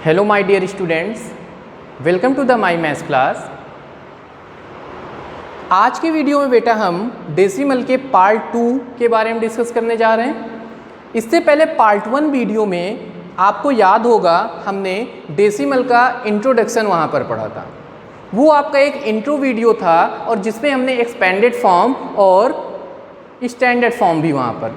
Hello my dear students, welcome to the my maths class. आज की video में बेटा हम डेसिमल के पार्ट 2 के बारे में डिस्कस करने जा रहे हैं। इससे पहले पार्ट 1 वीडियो में आपको याद होगा हमने डेसिमल का इंट्रोडक्शन वहाँ पर पढ़ा था। वो आपका एक इंट्रो वीडियो था और जिसमें हमने एक्सपेंडेड फॉर्म और स्टैंडर्ड फॉर्म भी वहाँ पर।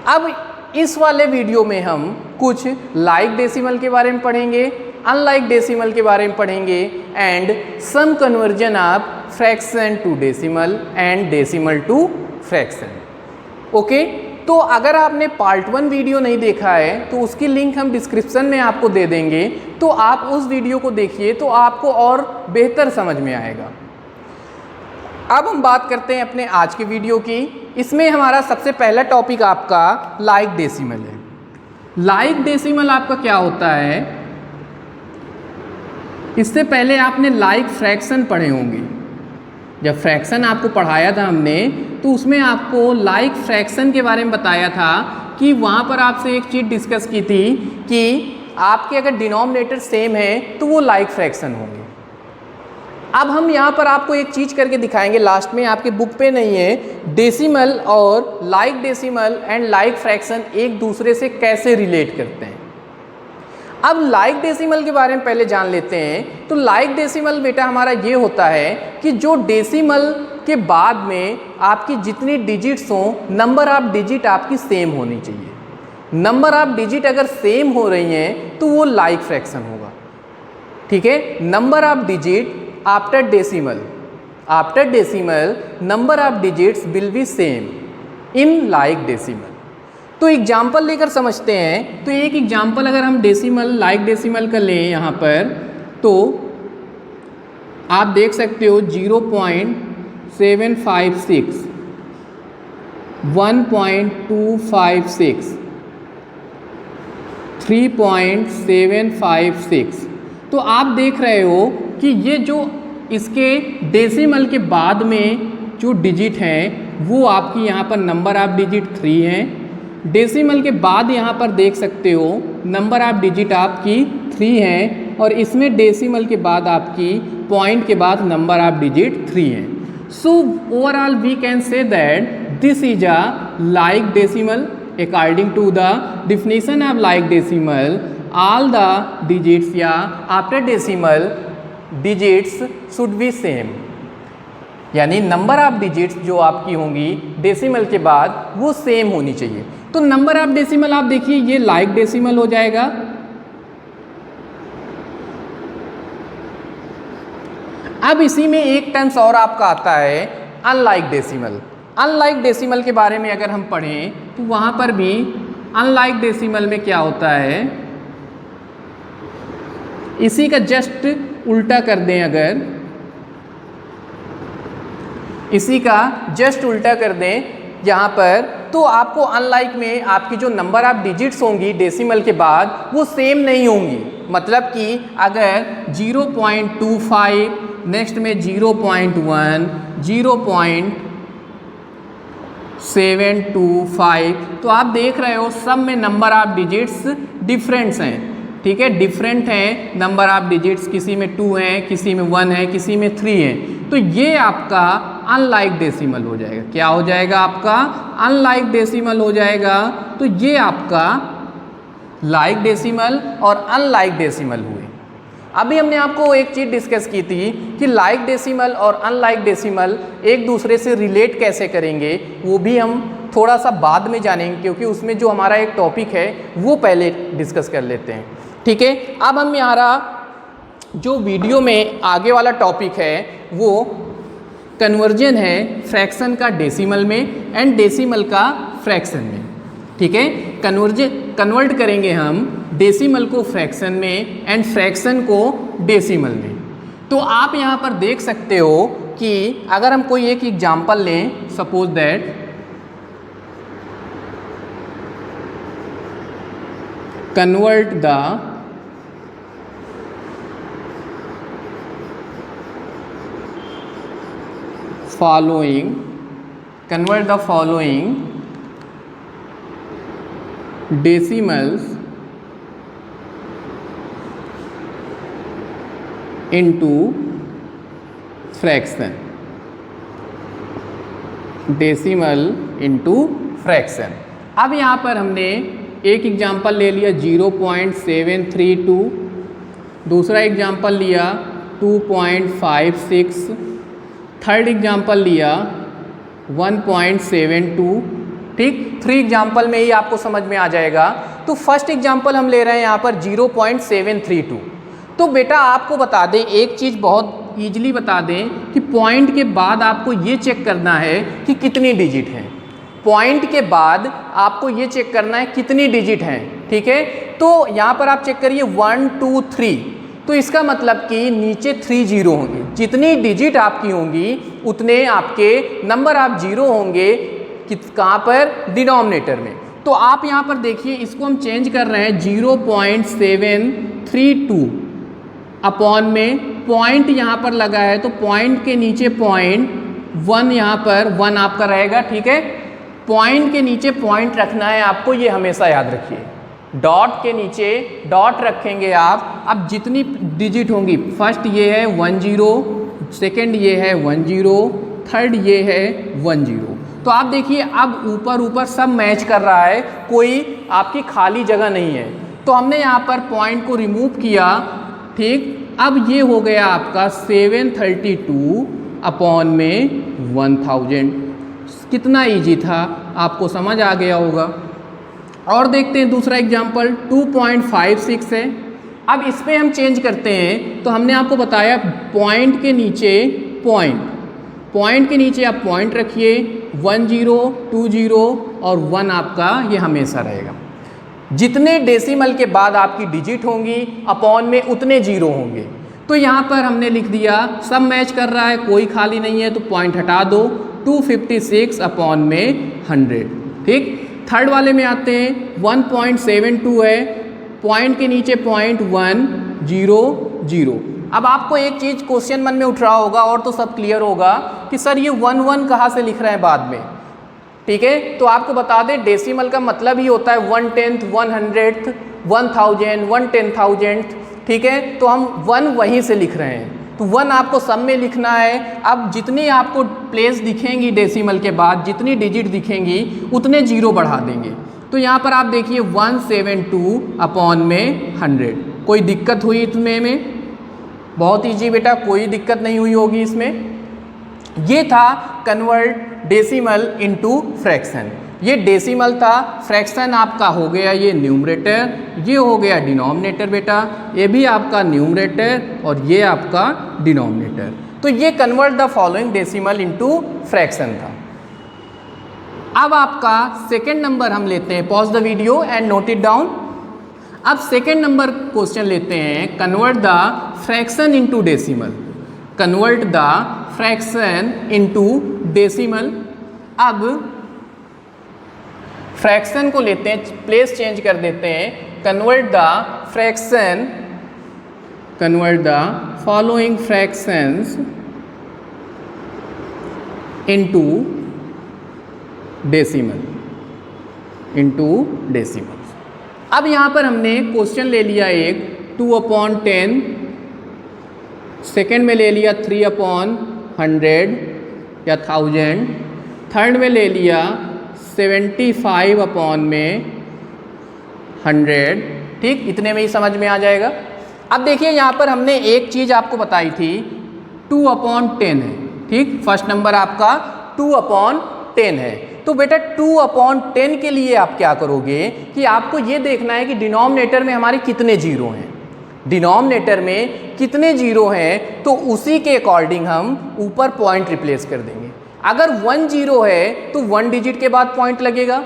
अब इस वाले वीडियो में हम कुछ लाइक डेसिमल के बारे में पढ़ेंगे, अनलाइक डेसिमल के बारे में पढ़ेंगे and some conversion of fraction to decimal and decimal to fraction. Okay, तो अगर आपने पार्ट 1 वीडियो नहीं देखा है तो उसकी लिंक हम डिस्क्रिप्शन में आपको दे देंगे, तो आप उस वीडियो को देखिए तो आपको और बेहतर समझ में आएगा। अब हम बात करते हैं अपने आज के वीडियो की। इसमें हमारा सबसे पहला टॉपिक आपका लाइक डेसिमल है। लाइक डेसिमल आपका क्या होता है? इससे पहले आपने लाइक फ्रैक्शन पढ़े होंगे। जब फ्रैक्शन आपको पढ़ाया था हमने तो उसमें आपको लाइक फ्रैक्शन के बारे में बताया था कि वहाँ पर आपसे एक चीज़ डिस्कस की थी कि आपके अगर डिनोमिनेटर सेम है तो वो लाइक फ्रैक्शन होंगे। अब हम यहाँ पर आपको एक चीज़ करके दिखाएंगे, लास्ट में आपके बुक पे नहीं है। डेसिमल और like decimal and like fraction एक दूसरे से कैसे रिलेट करते हैं। अब लाइक डेसिमल के बारे में पहले जान लेते हैं। तो लाइक डेसिमल बेटा हमारा ये होता है कि जो डेसिमल के बाद में आपकी जितनी डिजिट्स हों, नंबर ऑफ डिजिट आपकी सेम होनी चाहिए। नंबर ऑफ डिजिट अगर सेम हो रही हैं तो वो लाइक फ्रैक्शन होगा। ठीक है, number of digit after decimal number of digits will be same in like decimal. तो एग्जाम्पल लेकर समझते हैं। तो एक एग्जाम्पल अगर हम डेसिमल लाइक डेसिमल का लें यहाँ पर, तो आप देख सकते हो 0.756, 1.256, 3.756। तो आप देख रहे हो कि ये जो इसके डेसिमल के बाद में जो डिजिट हैं वो आपकी यहाँ पर नंबर ऑफ डिजिट 3 हैं। डेसिमल के बाद यहाँ पर देख सकते हो नंबर ऑफ डिजिट आपकी 3 हैं और इसमें डेसिमल के बाद आपकी पॉइंट के बाद नंबर ऑफ डिजिट 3 हैं। So overall we can say that this is a like decimal. According to the definition of like decimal, all the digits या after decimal digits should be same, यानी number of digits जो आपकी होंगी decimal के बाद वो same होनी चाहिए। तो नंबर ऑफ डेसिमल आप देखिए ये लाइक डेसिमल हो जाएगा। अब इसी में एक टर्म्स और आपका आता है अनलाइक डेसिमल। अनलाइक डेसिमल के बारे में अगर हम पढ़ें तो वहाँ पर भी अनलाइक डेसिमल में क्या होता है, इसी का जस्ट उल्टा कर दें, अगर इसी का जस्ट उल्टा कर दें यहाँ पर, तो आपको अनलाइक में आपकी जो नंबर ऑफ डिजिट्स होंगी डेसिमल के बाद वो सेम नहीं होंगी। मतलब कि अगर 0.25, नेक्स्ट में 0.1, 0.725, तो आप देख रहे हो सब में नंबर ऑफ डिजिट्स डिफरेंट्स हैं। ठीक है, डिफरेंट हैं नंबर ऑफ डिजिट्स, किसी में 2 हैं, किसी में 1 है, किसी में 3 है। तो ये आपका अनलाइक डेसिमल हो जाएगा। क्या हो जाएगा आपका? अनलाइक डेसिमल हो जाएगा। तो ये आपका लाइक डेसिमल और अनलाइक डेसिमल हुए। अभी हमने आपको एक चीज़ डिस्कस की थी कि लाइक डेसिमल और अनलाइक डेसिमल एक दूसरे से रिलेट कैसे करेंगे, वो भी हम थोड़ा सा बाद में जानेंगे, क्योंकि उसमें जो हमारा एक टॉपिक है वो पहले डिस्कस कर लेते हैं। ठीक है, अब हम हमारा जो वीडियो में आगे वाला टॉपिक है वो कन्वर्जन है फ्रैक्शन का डेसिमल में एंड डेसिमल का फ्रैक्शन में। ठीक है, कन्वर्ट करेंगे हम डेसिमल को फ्रैक्शन में एंड फ्रैक्शन को डेसिमल में। तो आप यहाँ पर देख सकते हो कि अगर हम कोई एक एग्जाम्पल लें, suppose that convert the following decimals into fraction, decimal into fraction. अब यहाँ पर हमने एक एग्जाम्पल ले लिया 0.732, दूसरा एग्जाम्पल लिया 2.56, थर्ड एग्जाम्पल लिया 1.72। ठीक, 3 एग्जाम्पल में ही आपको समझ में आ जाएगा। तो फर्स्ट एग्जाम्पल हम ले रहे हैं यहाँ पर 0.732। तो बेटा आपको बता दें एक चीज़, बहुत ईजिली बता दें कि पॉइंट के बाद आपको ये चेक करना है कि कितनी डिजिट हैं। पॉइंट के बाद आपको ये चेक करना है कितनी डिजिट हैं। ठीक है, तो यहाँ पर आप चेक करिए 1 2 3, तो इसका मतलब कि नीचे 3 जीरो होंगे। जितनी डिजिट आपकी होंगी उतने आपके नंबर आप जीरो होंगे कहाँ पर, डिनोमिनेटर में। तो आप यहाँ पर देखिए इसको हम चेंज कर रहे हैं 0.732 अपॉन में पॉइंट यहाँ पर लगा है, तो पॉइंट के नीचे पॉइंट 1 यहाँ पर 1 आपका रहेगा। ठीक है, पॉइंट के नीचे पॉइंट रखना है आपको, ये हमेशा याद रखिए। डॉट के नीचे डॉट रखेंगे आप। अब जितनी डिजिट होंगी, फर्स्ट ये है 10, सेकंड ये है 10, थर्ड ये है 10। तो आप देखिए अब ऊपर ऊपर सब मैच कर रहा है, कोई आपकी खाली जगह नहीं है। तो हमने यहाँ पर पॉइंट को रिमूव किया। ठीक, अब ये हो गया आपका 732 अपॉन में 1000। कितना इजी था, आपको समझ आ गया होगा। और देखते हैं दूसरा एग्जाम्पल 2.56 है। अब इसमें हम चेंज करते हैं, तो हमने आपको बताया पॉइंट के नीचे पॉइंट, पॉइंट के नीचे आप पॉइंट रखिए, 10 20 और 1 आपका ये हमेशा रहेगा। जितने डेसिमल के बाद आपकी डिजिट होंगी अपॉन में उतने जीरो होंगे। तो यहाँ पर हमने लिख दिया सब मैच कर रहा है, कोई खाली नहीं है, तो पॉइंट हटा दो, 256 अपॉन में 100। ठीक, थर्ड वाले में आते हैं 1.72 है, पॉइंट के नीचे पॉइंट 1 0 0। अब आपको एक चीज़ क्वेश्चन मन में उठ रहा होगा और तो सब क्लियर होगा कि सर ये 1 1 कहाँ से लिख रहे हैं बाद में। ठीक है, तो आपको बता दें डेसिमल का मतलब ही होता है 1/10, 100th, 1000, 1/10,000। ठीक है, तो हम 1 वहीं से लिख रहे हैं, तो 1 आपको सब में लिखना है। अब जितनी आपको प्लेस दिखेंगी डेसिमल के बाद, जितनी डिजिट दिखेंगी उतने जीरो बढ़ा देंगे। तो यहाँ पर आप देखिए 172 अपॉन में 100। कोई दिक्कत हुई इसमें? बहुत ईजी बेटा, कोई दिक्कत नहीं हुई होगी इसमें। ये था कन्वर्ट डेसिमल इनटू फ्रैक्शन। ये डेसिमल था, फ्रैक्शन आपका हो गया ये न्यूमरेटर, ये हो गया डिनोमिनेटर बेटा, ये भी आपका न्यूमरेटर और ये आपका डिनोमिनेटर। तो ये convert the following decimal into fraction था। अब आपका सेकंड नंबर हम लेते हैं, pause the video and note it down. अब सेकंड नंबर क्वेश्चन लेते हैं, convert the fraction into decimal. Convert the fraction into decimal. अब फ्रैक्शन को लेते हैं, प्लेस चेंज कर देते हैं, convert the fraction, convert the following fractions into decimal, into decimal. अब यहाँ पर हमने क्वेश्चन ले लिया एक 2/10, सेकेंड में ले लिया 3/100 या 1000, थर्ड में ले लिया 75 अपॉन में 100। ठीक, इतने में ही समझ में आ जाएगा। अब देखिए यहाँ पर हमने एक चीज़ आपको बताई थी, 2/10 है। ठीक, फर्स्ट नंबर आपका 2/10 है। तो बेटा 2/10 के लिए आप क्या करोगे कि आपको ये देखना है कि डिनोमिनेटर में हमारे कितने जीरो हैं। डिनोमिनेटर में कितने जीरो हैं तो उसी के अकॉर्डिंग हम ऊपर पॉइंट रिप्लेस कर देंगे। अगर 1 0 है तो 1 डिजिट के बाद पॉइंट लगेगा,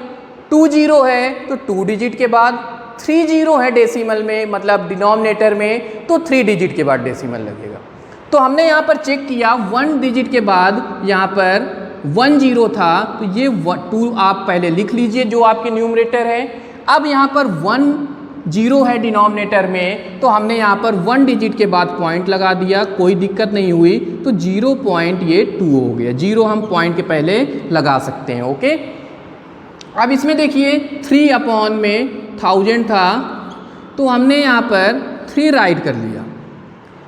2 0 है तो 2 डिजिट के बाद, 3 0 है डेसिमल में मतलब डिनोमिनेटर में तो 3 डिजिट के बाद डेसिमल लगेगा। तो हमने यहाँ पर चेक किया 1 डिजिट के बाद यहाँ पर 1 0 था, तो ये 2 आप पहले लिख लीजिए जो आपके न्यूमरेटर है। अब यहाँ पर 1 0 है डिनोमिनेटर में, तो हमने यहाँ पर 1 डिजिट के बाद पॉइंट लगा दिया, कोई दिक्कत नहीं हुई, तो 0.2 हो गया। 0 हम पॉइंट के पहले लगा सकते हैं। ओके, अब इसमें देखिए 3/1000 था, तो हमने यहाँ पर 3 राइट कर लिया।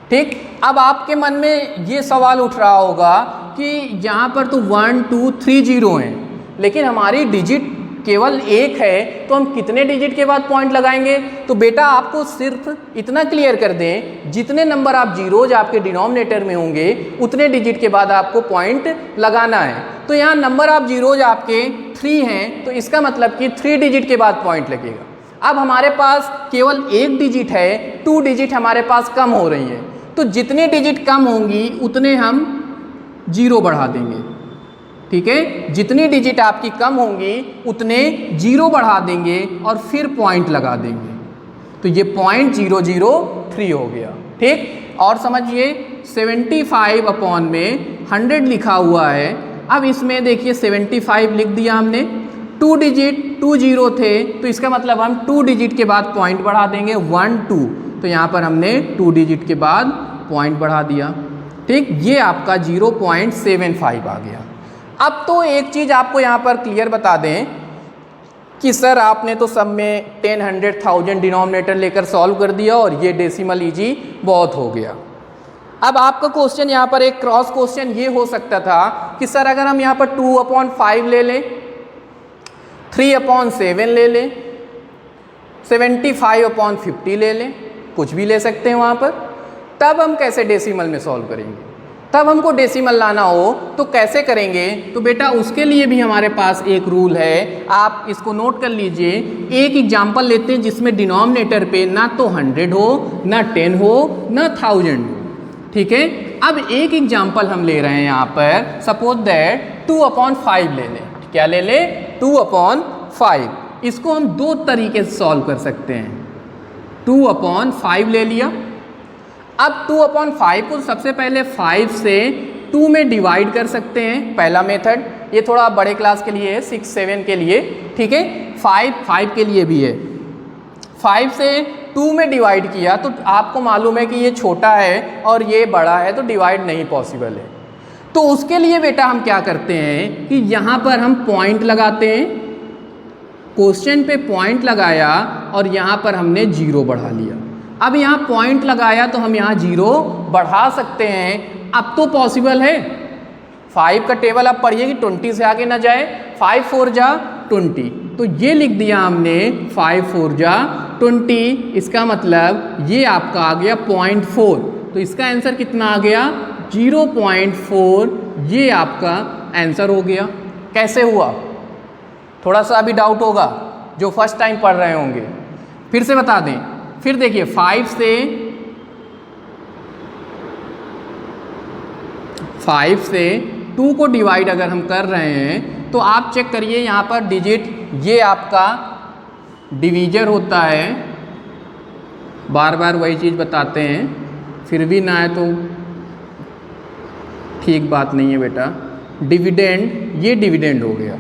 ठीक, अब आपके मन में ये सवाल उठ रहा होगा कि यहाँ पर तो 1 2 3 0 हैं, लेकिन हमारी डिजिट केवल एक है, तो हम कितने डिजिट के बाद पॉइंट लगाएंगे? तो बेटा आपको सिर्फ इतना क्लियर कर दें, जितने नंबर आप जीरोज आपके डिनोमिनेटर में होंगे उतने डिजिट के बाद आपको पॉइंट लगाना है। तो यहाँ नंबर ऑफ जीरोज आपके 3 हैं, तो इसका मतलब कि 3 डिजिट के बाद पॉइंट लगेगा। अब हमारे पास केवल एक डिजिट है, 2 डिजिट हमारे पास कम हो रही है, तो जितने डिजिट कम होंगी उतने हम 0 बढ़ा देंगे। ठीक है, जितनी डिजिट आपकी कम होंगी उतने 0 बढ़ा देंगे और फिर पॉइंट लगा देंगे। तो ये 0.003 हो गया। ठीक, और समझिए 75 अपॉन में 100 लिखा हुआ है। अब इसमें देखिए 75 लिख दिया हमने, 2 डिजिट 2 0 थे, तो इसका मतलब हम 2 डिजिट के बाद पॉइंट बढ़ा देंगे 1 2, तो यहाँ पर हमने 2 डिजिट के बाद पॉइंट बढ़ा दिया। ठीक, ये आपका 0.75 आ गया। अब तो एक चीज़ आपको यहाँ पर क्लियर बता दें कि सर आपने तो सब में 10, 100, 1000 डिनोमिनेटर लेकर सॉल्व कर दिया और ये डेसिमल इजी बहुत हो गया। अब आपका क्वेश्चन यहाँ पर एक क्रॉस क्वेश्चन ये हो सकता था कि सर अगर हम यहाँ पर 2/5 ले लें, 3/7 ले लें, 75/50 ले लें, कुछ भी ले सकते हैं वहाँ पर, तब हम कैसे डेसिमल में सॉल्व करेंगे? तब हमको डेसिमल लाना हो तो कैसे करेंगे? तो बेटा उसके लिए भी हमारे पास एक रूल है, आप इसको नोट कर लीजिए। एक एग्जाम्पल लेते हैं जिसमें डिनोमिनेटर पे ना तो 100 हो, ना 10 हो, ना 1000 हो। ठीक है, अब एक एग्जाम्पल हम ले रहे हैं यहाँ पर, सपोज दैट 2/5 ले लें। क्या ले लें? 2/5। इसको हम दो तरीके से सॉल्व कर सकते हैं। 2/5 ले लिया। अब 2/5 को सबसे पहले 5 से 2 में डिवाइड कर सकते हैं, पहला मेथड। ये थोड़ा बड़े क्लास के लिए है, 6, 7 के लिए। ठीक है, 5 के लिए भी है। 5 से 2 में डिवाइड किया तो आपको मालूम है कि ये छोटा है और ये बड़ा है, तो डिवाइड नहीं पॉसिबल है। तो उसके लिए बेटा हम क्या करते हैं कि यहाँ पर हम पॉइंट लगाते हैं, क्वेश्चन पे पॉइंट लगाया और यहाँ पर हमने 0 बढ़ा लिया। अब यहाँ पॉइंट लगाया तो हम यहाँ 0 बढ़ा सकते हैं। अब तो पॉसिबल है। 5 का टेबल आप पढ़िए कि 20 से आगे ना जाए। 5 4 जा 20, तो ये लिख दिया हमने 5 4 जा 20। इसका मतलब ये आपका आ गया 0.4, तो इसका आंसर कितना आ गया? 0.4। ये आपका आंसर हो गया। कैसे हुआ? थोड़ा सा अभी डाउट होगा जो फर्स्ट टाइम पढ़ रहे होंगे, फिर से बता दें। फिर देखिए 5 से 2 को डिवाइड अगर हम कर रहे हैं तो आप चेक करिए यहाँ पर डिजिट, ये आपका डिवीजर होता है। बार बार वही चीज़ बताते हैं, फिर भी ना है तो ठीक बात नहीं है बेटा। डिविडेंड, ये डिविडेंड हो गया।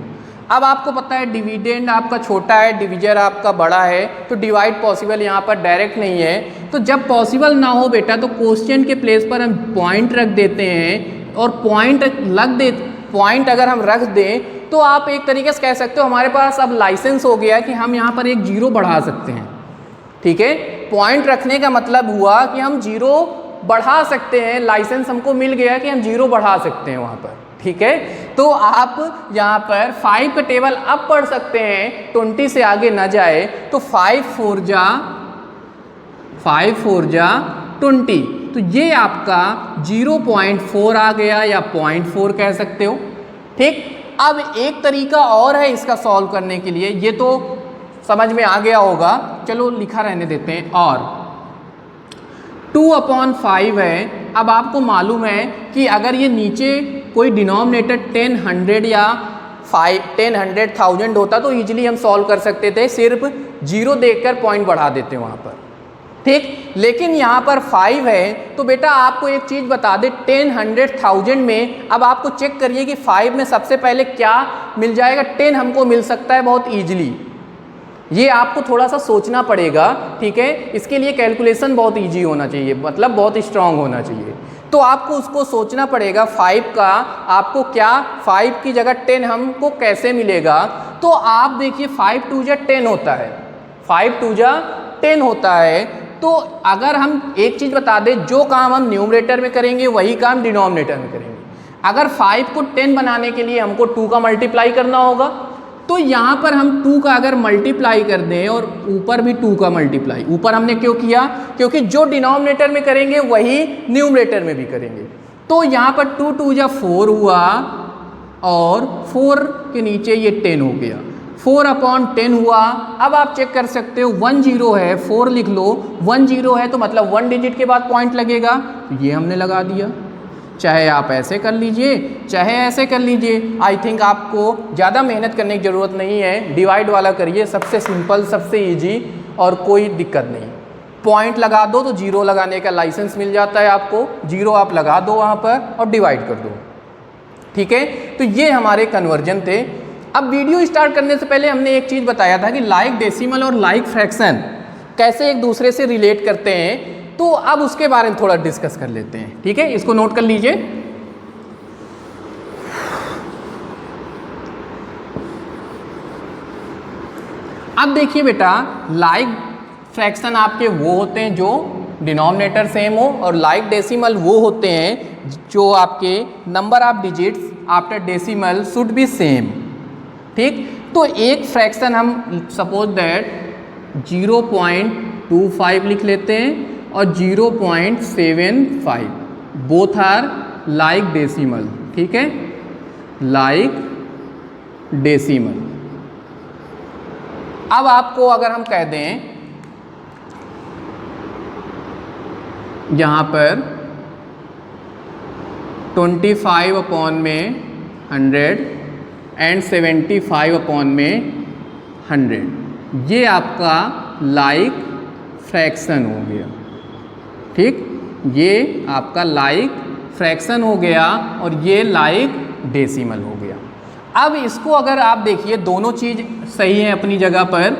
अब आपको पता है डिविडेंड आपका छोटा है, डिवीजर आपका बड़ा है, तो डिवाइड पॉसिबल यहाँ पर डायरेक्ट नहीं है। तो जब पॉसिबल ना हो बेटा तो क्वेश्चन के प्लेस पर हम पॉइंट रख देते हैं, और पॉइंट अगर हम रख दें तो आप एक तरीके से कह सकते हो हमारे पास अब लाइसेंस हो गया कि हम यहाँ पर एक 0 बढ़ा सकते हैं। ठीक है, पॉइंट रखने का मतलब हुआ कि हम 0 बढ़ा सकते हैं, लाइसेंस हमको मिल गया कि हम 0 बढ़ा सकते हैं वहाँ पर। ठीक है, तो आप यहाँ पर 5 का टेबल अब पढ़ सकते हैं, 20 से आगे ना जाए, तो 5 4 जा 20, तो ये आपका 0.4 आ गया, या 0.4 कह सकते हो। ठीक, अब एक तरीका और है इसका सॉल्व करने के लिए, ये तो समझ में आ गया होगा, चलो लिखा रहने देते हैं। और 2/5 है। अब आपको मालूम है कि अगर ये नीचे कोई डिनोमिनेटर 10, 100 या 10, 100, 1000 होता तो ईजिली हम सॉल्व कर सकते थे, सिर्फ 0 देखकर पॉइंट बढ़ा देते वहाँ पर। ठीक, लेकिन यहाँ पर 5 है, तो बेटा आपको एक चीज़ बता दे, 10, 100, 1000 में अब आपको चेक करिए कि 5 में सबसे पहले क्या मिल जाएगा? 10 हमको मिल सकता है बहुत ईजिली। ये आपको थोड़ा सा सोचना पड़ेगा। ठीक है, इसके लिए कैलकुलेशन बहुत इजी होना चाहिए, मतलब बहुत स्ट्रांग होना चाहिए। तो आपको उसको सोचना पड़ेगा 5 का, आपको क्या 5 की जगह 10 हमको कैसे मिलेगा? तो आप देखिए 5 2 जा 10 होता है, 5 2 जा 10 होता है, तो तो अगर हम एक चीज़ बता दें, जो काम हम न्यूमरेटर में करेंगे वही काम डिनोमिनेटर में करेंगे। अगर 5 को 10 बनाने के लिए हमको 2 का मल्टीप्लाई करना होगा, तो यहाँ पर हम 2 का अगर मल्टीप्लाई कर दें और ऊपर भी 2 का मल्टीप्लाई, ऊपर हमने क्यों किया, क्योंकि जो डिनोमिनेटर में करेंगे वही न्यूमरेटर में भी करेंगे। तो यहाँ पर 2 2 जा 4 हुआ और 4 के नीचे ये 10 हो गया, 4/10 हुआ। अब आप चेक कर सकते हो 1 0 है, 4 लिख लो, 1 0 है तो मतलब 1 डिजिट के बाद पॉइंट लगेगा, ये हमने लगा दिया। चाहे आप ऐसे कर लीजिए चाहे ऐसे कर लीजिए, आई थिंक आपको ज़्यादा मेहनत करने की ज़रूरत नहीं है, डिवाइड वाला करिए, सबसे सिंपल सबसे इजी और कोई दिक्कत नहीं। पॉइंट लगा दो तो 0 लगाने का लाइसेंस मिल जाता है आपको, 0 आप लगा दो वहाँ पर और डिवाइड कर दो, ठीक है। तो ये हमारे कन्वर्जन थे। अब वीडियो स्टार्ट करने से पहले हमने एक चीज़ बताया था कि लाइक डेसिमल और लाइक फ्रैक्शन कैसे एक दूसरे से रिलेट करते हैं, तो अब उसके बारे में थोड़ा डिस्कस कर लेते हैं, ठीक है। इसको नोट कर लीजिए। अब देखिए बेटा, लाइक फ्रैक्शन आपके वो होते हैं जो डिनोमिनेटर सेम हो, और लाइक डेसिमल वो होते हैं जो आपके number of digits after decimal should be same, ठीक। तो एक फ्रैक्शन हम सपोज दैट 0.25 लिख लेते हैं और 0.75, बोथ आर लाइक डेसिमल, ठीक है, लाइक डेसिमल। अब आपको अगर हम कह दें यहाँ पर 25/100 एंड 75/100, ये आपका लाइक फ्रैक्शन हो गया, ठीक। ये आपका लाइक फ्रैक्शन हो गया और ये लाइक डेसिमल हो गया। अब इसको अगर आप देखिए, दोनों चीज़ सही है अपनी जगह पर।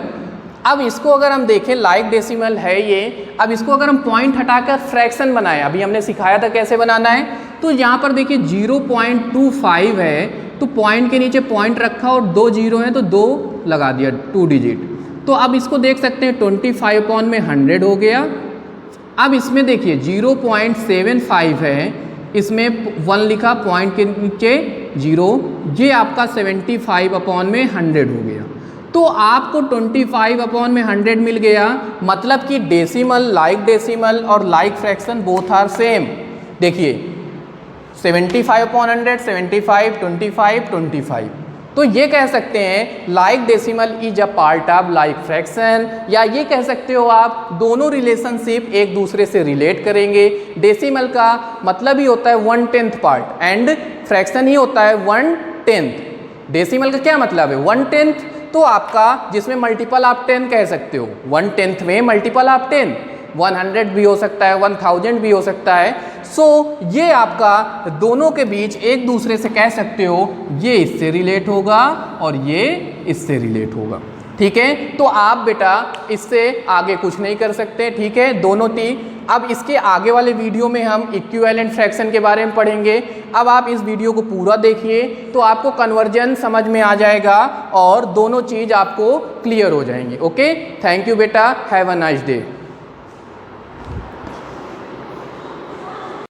अब इसको अगर हम देखें, लाइक डेसिमल है ये, अब इसको अगर हम पॉइंट हटाकर फ्रैक्शन बनाए, अभी हमने सिखाया था कैसे बनाना है, तो यहाँ पर देखिए 0.25 है, तो पॉइंट के नीचे पॉइंट रखा और 2 0 हैं तो 2 लगा दिया, 2 डिजिट। तो अब इसको देख सकते हैं 25/100 हो गया। अब इसमें देखिए 0.75 है, इसमें 1 लिखा, पॉइंट के नीचे 0, ये आपका 75/100 हो गया। तो आपको 25/100 मिल गया, मतलब कि डेसिमल, लाइक डेसिमल और like fraction both are same. देखिए 75/100, 75, 25, 25। तो ये कह सकते हैं like decimal is a part of like fraction, या ये कह सकते हो आप दोनों रिलेशनशिप एक दूसरे से रिलेट करेंगे। डेसिमल का मतलब ही होता है 1/10 पार्ट एंड फ्रैक्शन ही होता है 1/10। डेसिमल का क्या मतलब है 1/10, तो आपका जिसमें मल्टीपल ऑफ 10 कह सकते हो, 1/10 में मल्टीपल ऑफ 10, 100 भी हो सकता है, 1000 भी हो सकता है। सो ये आपका दोनों के बीच एक दूसरे से कह सकते हो, ये इससे रिलेट होगा और ये इससे रिलेट होगा, ठीक है। तो आप बेटा इससे आगे कुछ नहीं कर सकते, ठीक है, दोनों थी। अब इसके आगे वाले वीडियो में हम इक्विवेलेंट फ्रैक्शन के बारे में पढ़ेंगे। अब आप इस वीडियो को पूरा देखिए तो आपको कन्वर्जन समझ में आ जाएगा और दोनों चीज़ आपको क्लियर हो जाएंगी। ओके, थैंक यू बेटा, हैव अ नाइस डे।